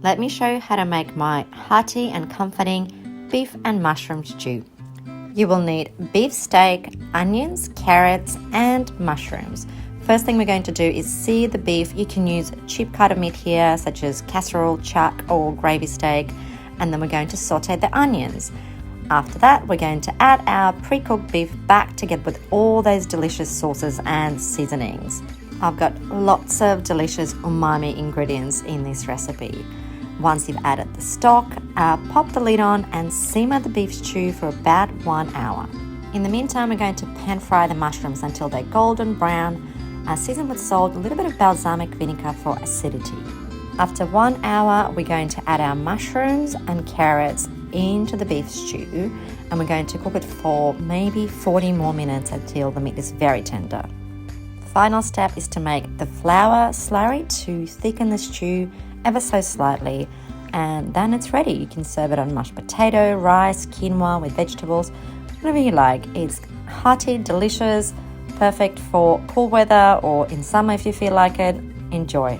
Let me show you how to make my hearty and comforting beef and mushroom stew. You will need beef steak, onions, carrots, and mushrooms. First thing we're going to do is sear the beef. You can use cheap cut of meat here, such as casserole, chuck, or gravy steak, and then we're going to saute the onions. After that, we're going to add our pre-cooked beef back together with all those delicious sauces and seasonings. I've got lots of delicious umami ingredients in this recipe. Once you've added the stock, pop the lid on and simmer the beef stew for about 1 hour. In the meantime, we're going to pan fry the mushrooms until they're golden brown. Season with salt, a little bit of balsamic vinegar for acidity. After 1 hour, we're going to add our mushrooms and carrots into the beef stew, and we're going to cook it for maybe 40 more minutes until the meat is very tender. Final step is to make the flour slurry to thicken the stew ever so slightly, and then it's ready. You can serve it on mashed potato, rice, quinoa with vegetables, whatever you like. It's hearty, delicious, perfect for cool weather or in summer if you feel like it. Enjoy.